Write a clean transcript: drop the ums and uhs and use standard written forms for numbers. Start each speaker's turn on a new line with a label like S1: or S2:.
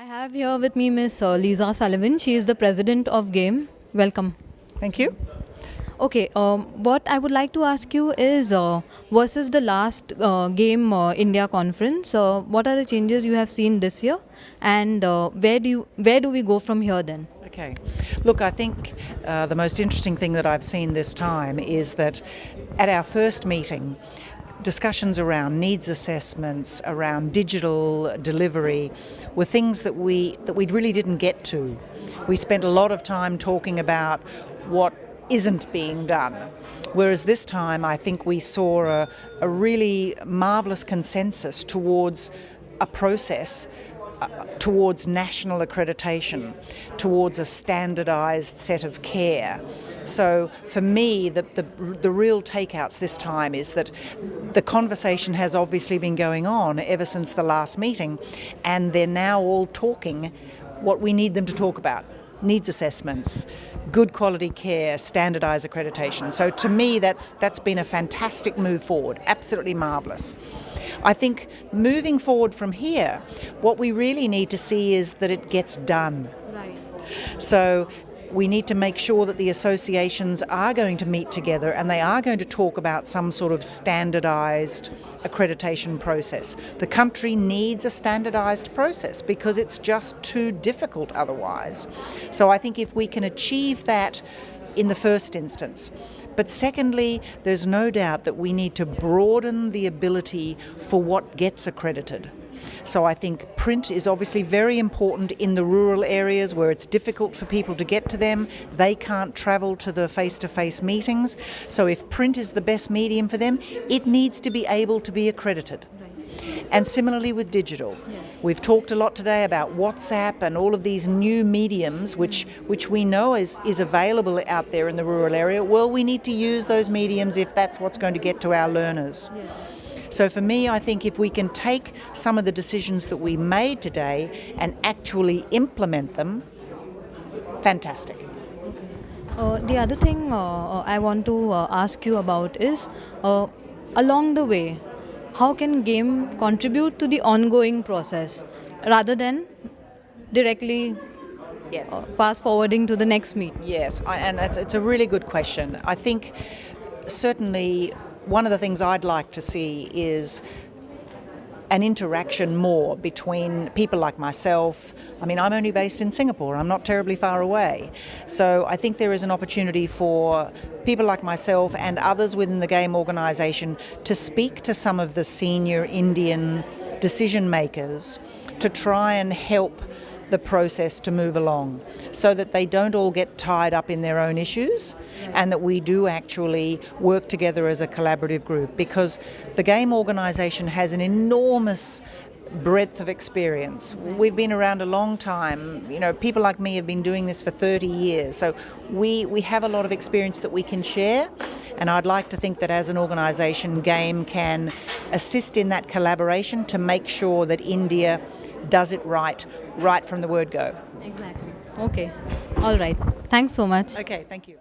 S1: I have here with me Miss Lisa Sullivan. She is the president of GAME. Welcome.
S2: Thank you.
S1: Okay, what I would like to ask you is versus the last GAME India conference, what are the changes you have seen this year, and where do we go from here then?
S2: Okay. Look, I think the most interesting thing that I've seen this time is that at our first meeting, discussions around needs assessments, around digital delivery, were things that we really didn't get to. We spent a lot of time talking about what isn't being done. Whereas this time I think we saw a really marvellous consensus towards a process, towards national accreditation, towards a standardised set of care. So for me, the real takeouts this time is that the conversation has obviously been going on ever since the last meeting, and they're now all talking what we need them to talk about. Needs assessments, good quality care, standardised accreditation. So to me, that's been a fantastic move forward, absolutely marvellous. I think moving forward from here, what we really need to see is that it gets done.
S1: Right.
S2: So we need to make sure that the associations are going to meet together and they are going to talk about some sort of standardised accreditation process. The country needs a standardised process because it's just too difficult otherwise. So I think if we can achieve that in the first instance. But secondly, there's no doubt that we need to broaden the ability for what gets accredited. So I think print is obviously very important in the rural areas where it's difficult for people to get to them. They can't travel to the face-to-face meetings. So if print is the best medium for them, it needs to be able to be accredited. And similarly with digital.
S1: Yes.
S2: We've talked a lot today about WhatsApp and all of these new mediums which we know is available out there in the rural area. Well, we need to use those mediums if that's what's going to get to our learners.
S1: Yes.
S2: So for me, I think if we can take some of the decisions that we made today and actually implement them, fantastic.
S1: The other thing I want to ask you about is, along the way, how can GAME contribute to the ongoing process rather than directly
S2: Yes.
S1: fast forwarding to the next meet?
S2: Yes, and it's a really good question. I think certainly one of the things I'd like to see is an interaction more between people like myself. I mean, I'm only based in Singapore. I'm not terribly far away. So I think there is an opportunity for people like myself and others within the GAME organisation to speak to some of the senior Indian decision makers to try and help the process to move along so that they don't all get tied up in their own issues and that we do actually work together as a collaborative group, because the GAME organisation has an enormous breadth of experience. We've been around a long time. You know, people like me have been doing this for 30 years. So we have a lot of experience that we can share, and I'd like to think that as an organisation, GAME can assist in that collaboration to make sure that India does it right from the word go.
S1: Exactly. Okay. All right. Thanks so much.
S2: Okay, thank you.